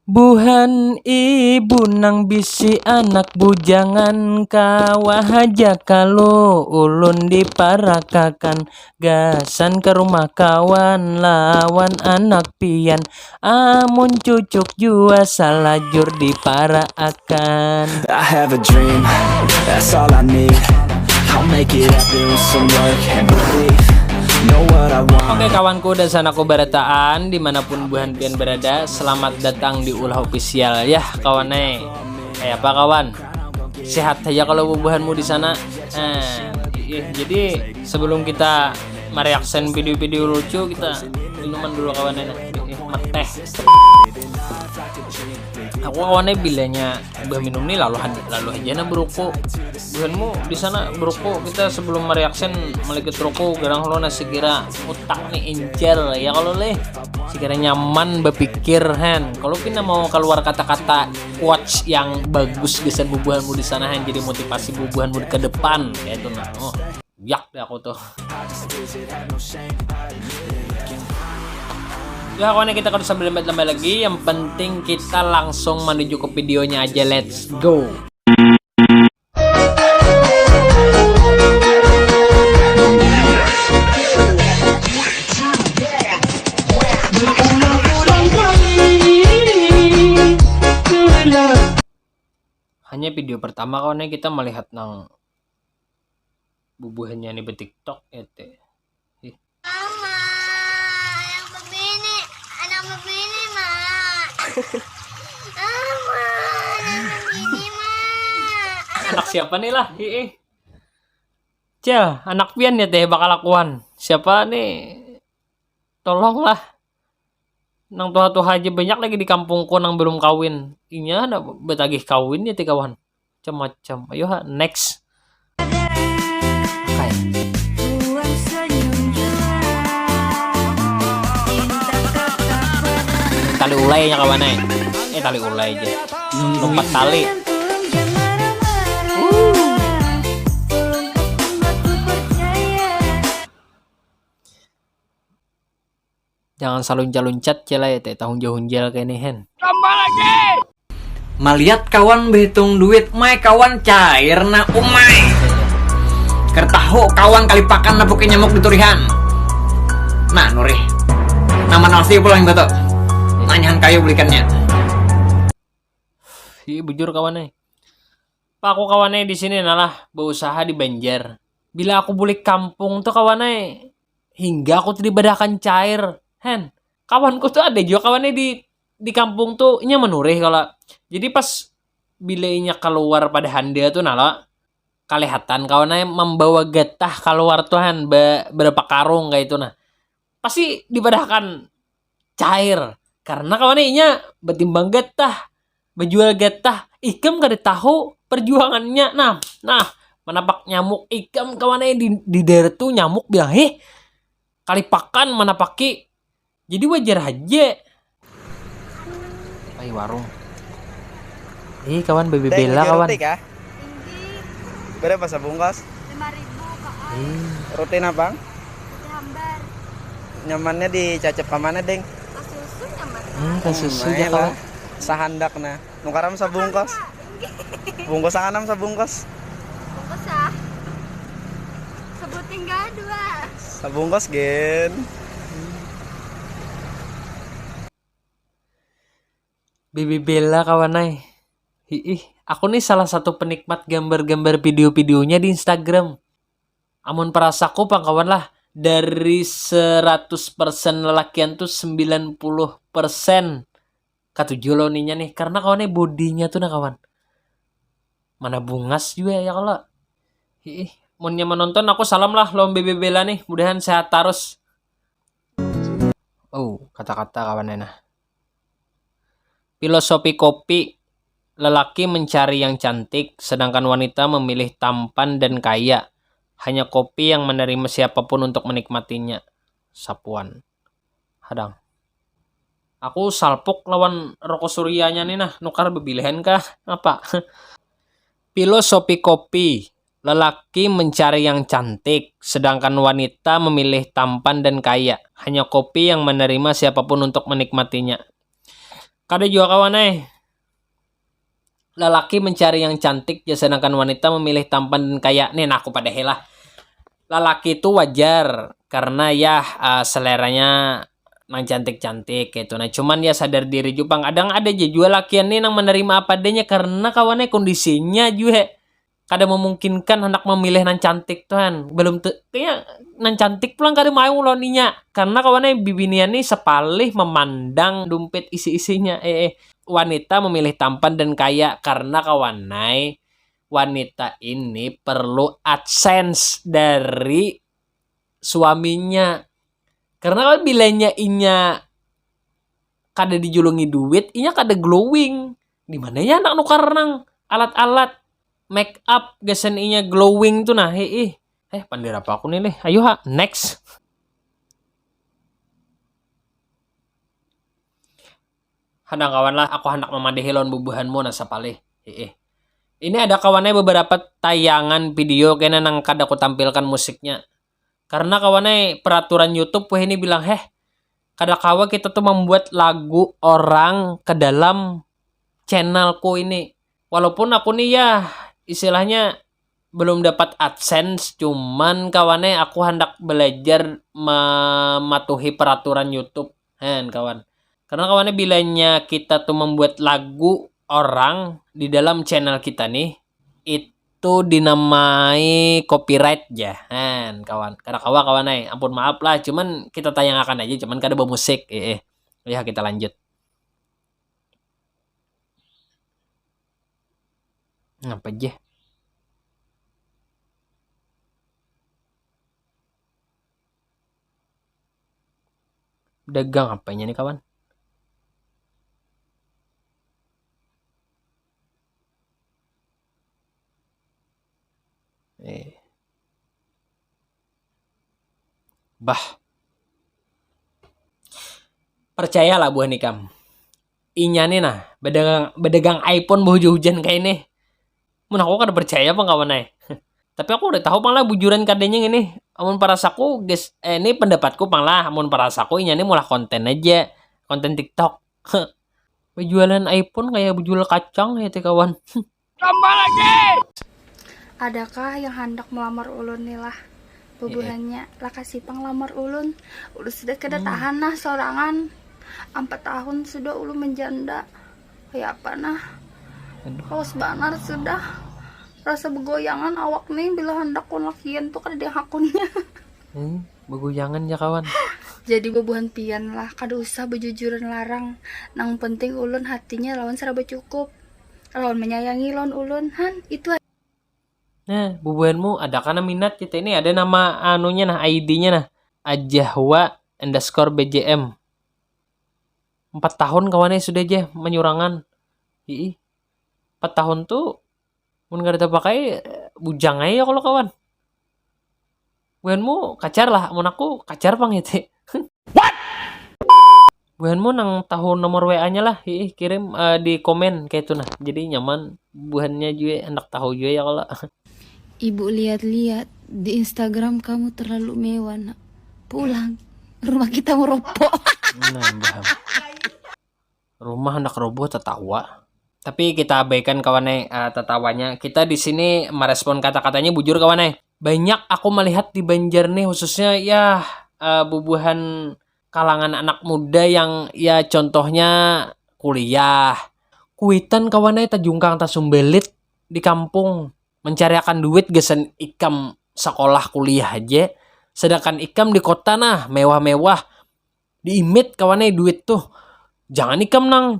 Buhan ibu nang bisi anak bujangan kawah aja kalau ulun diparakakan gasan ke rumah kawan lawan anak pian amun cucuk jua salajur diparaakan. I have a dream, that's all I need. I'll make it happen with some work and belief. Know what I want. Oke kawanku dan sanaku barataan dimanapun buhan pian berada, selamat datang di ulah official ya kawan apa kawan, sehat aja kalau bubuhanmu di sana. Jadi sebelum kita mereaction video-video lucu, kita minuman dulu kawan teh. Aku kawannya bilangnya bah minum nih lalu aja na beroko. Buhanmu di sana beroko, kita sebelum mereaction melekit roko garang lo nasi kira utak nih angel ya kalau sekira nyaman berpikir kalau pina mau keluar kata-kata quotes yang bagus gesan bubuhanmu di sana jadi motivasi bubuhanmu ke depan kayak itu yak deh aku tuh. Ya kawan, kita harus sambil lembat-lembat lagi. Yang penting kita langsung menuju ke videonya aja. Let's go. Hanya video pertama kawan, kita melihat nang bubuhannya nih TikTok ete. Anak siapa nih lah? Cel, anak pian ya teh bakal lakuan. Siapa nih? Tolonglah. Nang tuha-tuha aja banyak lagi di kampungku nang belum kawin. Inya ada betagih kawin ya teh kawan. Macam-macam. Ayo next. Okay. Tali ulainya kawan tali ulai aja. Lompat tali. Jangan saluncat-luncat cela ya teh tahun jauh-jauh kayak nih Tambah lagi. Malihat kawan berhitung duit, mai kawan cair na umai. Kertahu kawan kali pakan na buki nyamuk di turihan. Nah Nurih, nama nasi pulang betul. Nanyahan kayu belikannya. Iya bujur kawan Pak aku kawan di sini nalah berusaha di Banjar. Bila aku balik kampung tuh kawan hingga aku dibadakan cair. Kawanku tuh ada juga kawannya di kampung tuh nya menurih kalau. Jadi pas bilainya keluar pada handa tuh nala kelihatan kawannya membawa getah keluar tuh berapa karung kayak itu pasti dibadakan cair karena kawannya nya betimbang getah berjual getah ikam gak tahu perjuangannya nah menapak nyamuk ikam kawannya di daerah tuh nyamuk bilang kali pakan menapaki. Jadi wajar aja. Ay warung. Kawan bebe bela kawan. Berapa sebungkus? 5.000 Kak. Roti apa? Roti hambar. Nyamannya dicacep ke mana, Deng? Kasusu nyaman. Kasusu ya kawan. Sahandak na. Nukaram sabungkus. Bungkus anam sabungkus. Bungkus ah. Sebutin gak dua. Sabungkus gen. Bebe bela kawan aku nih salah satu penikmat gambar-gambar video-videonya di Instagram. Amun perasaku kawan lah dari 100% lelakian tuh 90% katujuh loninya nih karena kawannya bodinya tuh kawan. Mana bungas juga ya kalau. Munnya menonton aku salam lah lo bebe bela nih, mudahan sehat terus. Kata-kata kawan Filosofi kopi. Lelaki mencari yang cantik, sedangkan wanita memilih tampan dan kaya. Hanya kopi yang menerima siapapun untuk menikmatinya. Sapuan. Hadang. Aku salpuk lawan rokok suryanya nih nukar bebilihan kah? Apa? Filosofi kopi. Lelaki mencari yang cantik, sedangkan wanita memilih tampan dan kaya. Hanya kopi yang menerima siapapun untuk menikmatinya. Kada juga kawan lalaki mencari yang cantik ya sedangkan wanita memilih tampan dan kaya. Nih nah aku pada helah. Lalaki itu wajar karena ya seleranya nang cantik-cantik gitu. Nah cuman ya sadar diri juga kadang ada aja juga lakian nih nang menerima apa adanya karena kawannya kondisinya juga kada memungkinkan hendak memilih nan cantik tuh kan. Belum kayak nan cantik pulang kada mau loninya karena kawannya bibinian nih sepalih memandang dompet isi-isinya. Wanita memilih tampan dan kaya karena kawanai wanita ini perlu AdSense dari suaminya. Karena kalau bilanya inya kada dijulungi duit, inya kada glowing. Di mana ya anak nukar nang alat-alat make up gasan inya glowing tuh nah. Pandir apa aku nih. Ayo next. Hadang kawan lah, aku hendak memadahi lawan bubuhanmu nasa palih. Ini ada kawannya beberapa tayangan video kena nang kada aku tampilkan musiknya. Karena kawannya peraturan YouTube ini bilang, kada kawa kita tuh membuat lagu orang ke dalam channelku ini. Walaupun aku nih ya istilahnya belum dapat AdSense, cuman kawannya aku hendak belajar mematuhi peraturan YouTube. Kawan. Karena kawannya bilanya kita tuh membuat lagu orang di dalam channel kita nih, itu dinamai copyright ya. Kawan. Karena kawan ampun maaf lah, cuman kita tayangkan aja, cuman kada bermusik. Ya kita lanjut. Apa aja? Dagang apanya nih kawan? Bah. Percayalah buah nikam. Inya nih nah, bedagang iPhone hujan kayak ini. Mun aku kada percaya apa kawan Tapi aku udah tahu panglah bujuran kadenya ini. Amun parasaku guys, ini pendapatku panglah amun parasaku inya nih mulah konten aja, konten TikTok. Berjualan iPhone kayak berjual kacang ya teh kawan. Adakah yang hendak melamar ulun nih lah? Bubuhannya lah kasih panglamar ulun. Udah sudah kada tahan nah sorangan. 4 tahun sudah ulun menjanda. Kayak apa nah? Haus banar sudah. Rasa begoyangan awak nih bila hendak kun lakian tuh kada dia hakunnya. Begoyangan ya kawan. Jadi bubuhan pian lah, kada usah bejujuran larang. Nang penting ulun hatinya lawan serba cukup. Lawan menyayangi lawan ulun, itu aja. Nah, bubuhanmu ada kana minat kita ini ada nama anunya nah ID-nya nah. Ajahwa_BJM. 4 tahun kawannya sudah aja menyurangan. 4 tahun tuh mun kada pakai bujang aja kalau kawan. Bubuhanmu kacar lah, mun aku kacar pang itu. What? Bubuhanmu nang tahu nomor WA-nya lah, kirim di komen kayak itu nah. Jadi nyaman bubuhannya juga hendak tahu juga ya kalau. Ibu lihat-lihat di Instagram kamu terlalu mewah nak. Pulang, rumah kita meropok. Nah, rumah hendak roboh tertawa. Tapi kita abaikan kawannya tertawanya. Kita di sini merespon kata-katanya bujur kawannya. Banyak aku melihat di Banjar nih khususnya ya bubuhan kalangan anak muda yang ya contohnya kuliah. Kuitan kawannya tajungkang tasumbelit di kampung. Mencari akan duit gesen ikam sekolah kuliah aja. Sedangkan ikam di kota nah mewah-mewah. Diimit kawannya duit tuh. Jangan ikam nang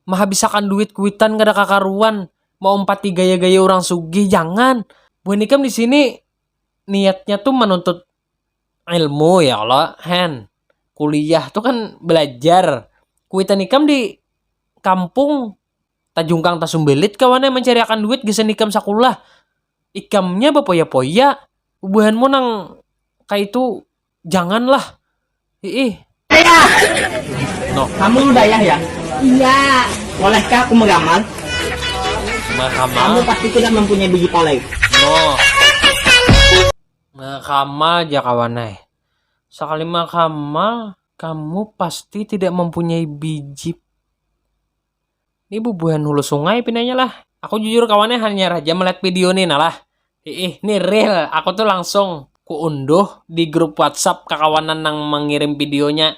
menghabiskan duit kuitan kada kakaruan. Mau empati gaya-gaya orang sugih jangan. Bukan ikam di sini niatnya tuh menuntut ilmu ya Allah. Kuliah tuh kan belajar. Kuitan ikam di kampung tajungkang tasumbelit kawannya mencari akan duit gesen ikam sakulah. Ikamnya bapoya-poya. Bubuhanmu nang kayak itu janganlah. No. Kamu dayah ya? Iya. Bolehkah aku meramal? Kamu pasti tidak mempunyai biji palai. No. Makamal aja kawanai. Sekali makamal, kamu pasti tidak mempunyai biji Ini bubuhan hulu sungai pinanya lah. Aku jujur kawannya hanya raja melihat video nih nalah. Ini real. Aku tuh langsung kuunduh di grup WhatsApp kakawanan nang mengirim videonya.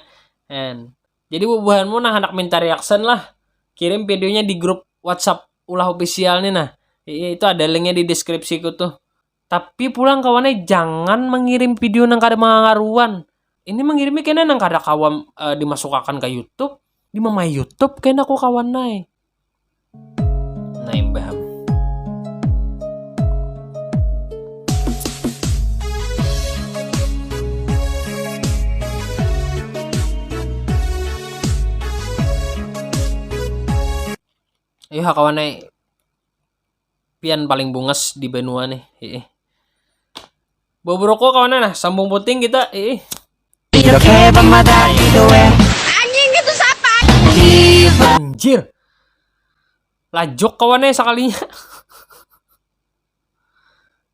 Jadi bubuhanmu nah hendak minta reaction lah. Kirim videonya di grup WhatsApp ulah official nih nah. Itu ada linknya di deskripsiku tuh. Tapi pulang kawannya jangan mengirim video nang kada mengaruan. Ini mengirimnya kayaknya nang kada kawan dimasukkan ke YouTube. Di mama YouTube kayaknya aku kawan naik. Nah imbaham. Ayo kawan naik. Pian paling bungas di benua nih. Bobroko kawan nah sambung puting kita. Anjing itu siapa? Anjir. Lajok kawannya sekalinya.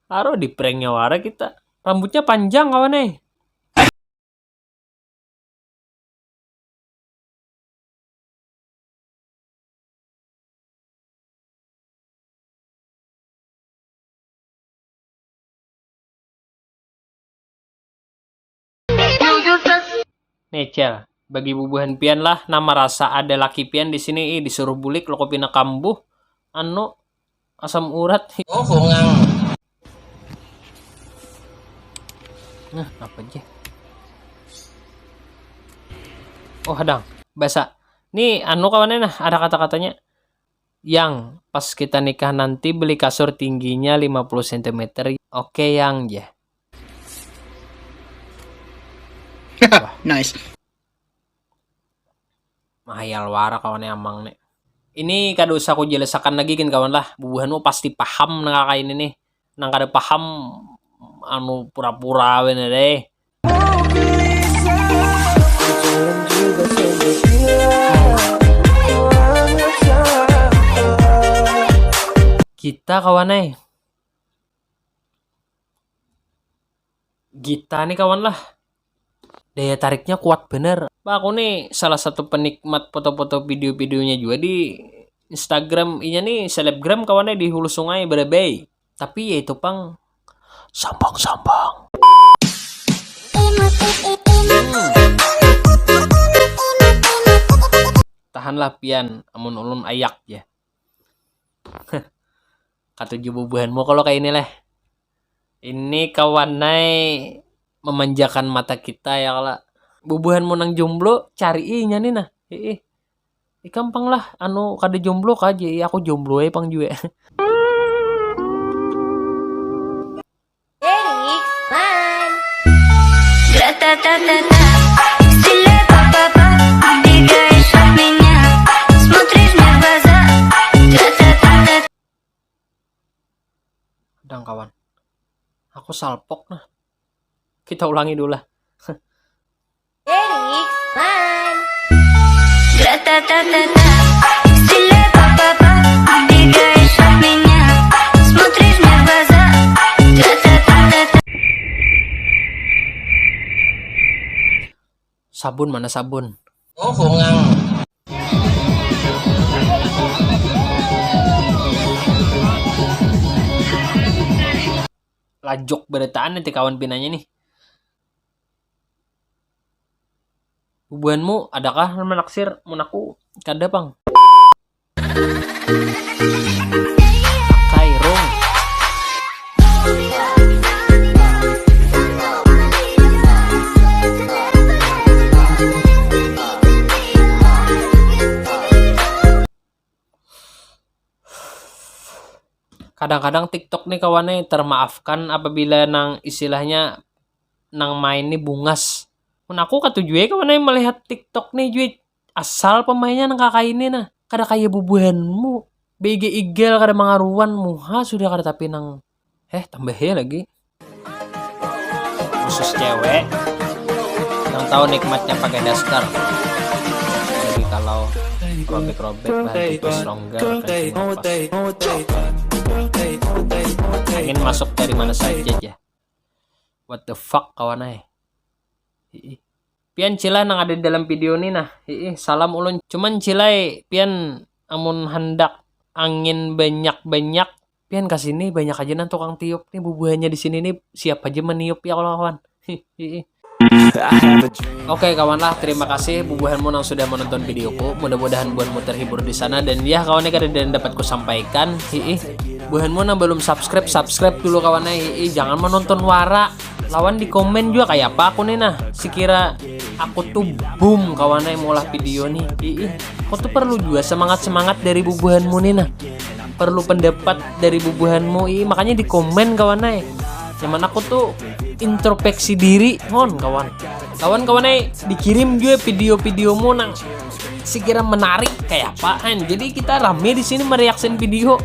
Taruh di pranknya wara kita. Rambutnya panjang kawannya. Nih Cel, bagi bubuhan pian lah nama rasa ada laki pian di sini disuruh bulik lo kopi kambuh anu asam urat. Nah, apa aja? Oh, hadang. Bahasa. Nih anu kawannya nah ada kata-katanya. Yang pas kita nikah nanti beli kasur tingginya 50 cm. Oke yang ya. Nice. Mahayal wara kawannya amang nih. Ini kada usah aku jelasakan lagi kan kawan lah. Bubuhanmu pasti paham nang kakak ini nih. Nang kada paham anu pura-pura bener deh. Kita kawannya. Kita nih kawan lah. Daya tariknya kuat bener. Pak aku nih salah satu penikmat foto-foto video-videonya juga di Instagram. Ini nih selebgram kawannya di hulu sungai Berebey. Tapi ya itu pang sambang-sambang. Tahanlah pian, amun ulun ayak ya. Katujuh bubuhanmu kalau kayak ini leh. Ini kawanai memanjakan mata kita ya kala. Bubuhanmu nang jomblo cari nya nih nah. Gampang lah anu kada jomblo kaje aku jomblo pang juga. Dang kawan. Aku salpok nah. Kita ulangi dulu lah. Sabun mana sabun? Lajok beretaan nanti kawan pinanya nih. Bubuhanmu adakah menaksir munaku? Kada bang. Kairung. Kadang-kadang TikTok nih kawannya termaafkan apabila nang istilahnya nang main nih bungas. Aku katujue kawannya melihat TikTok nih juit asal pemainnya nang kakak ini nah. Kada kaya bubuhanmu. BG igel kada mangaruan muha sudah kada tapi nang tambahnya lagi. Khusus cewek yang tahu nikmatnya pakai daster. Jadi kalau robek-robek bahan tipis longgar ingin masuk dari mana saja ya. What the fuck kawanai. Pian cila nang ada di dalam video ini nah. Salam ulun. Cuman cilai pian amun hendak angin banyak-banyak, pian kasini banyak aja nan tukang tiup nih bubuhannya di sini nih, siap aja meniup ya kawan. I have a dream. Oke kawan lah, terima kasih bubuhanmu yang sudah menonton videoku. Mudah-mudahan buhanmu terhibur di sana, dan ya kawannya kadang dapat ku sampaikan. Buhanmu yang belum subscribe dulu kawannya. Jangan menonton wara. Lawan di komen juga kayak apa aku nih nah. Sekira aku tuh boom kawannya mulai video nih. Aku tuh perlu juga semangat dari bubuhanmu nih nah. Perlu pendapat dari bubuhanmu. Makanya di komen kawannya. Zaman aku tuh introspeksi diri kawan dikirim juga video-videomu nang sekira menarik kayak apaan. Jadi kita rame di sini mereaction video.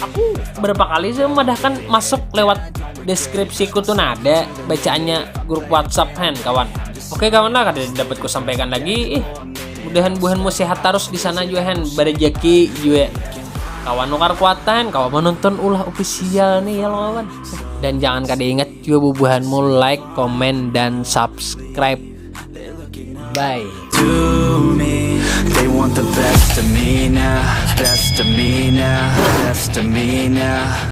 Aku berapa kali saya memadahkan masuk lewat deskripsiku tuh ada bacaannya grup WhatsApp kawan. Oke kawan lah, kada dapat ku sampaikan lagi. Mudahan buhanmu sehat terus di sana juga barejeki juga. Kawan nukar kuatan, kawan menonton ulah official nih ya kawan. Dan jangan kada ingat juga bubuhanmu like, komen, dan subscribe. Bye. To me, they want the best of me now, best of me now, best of me now.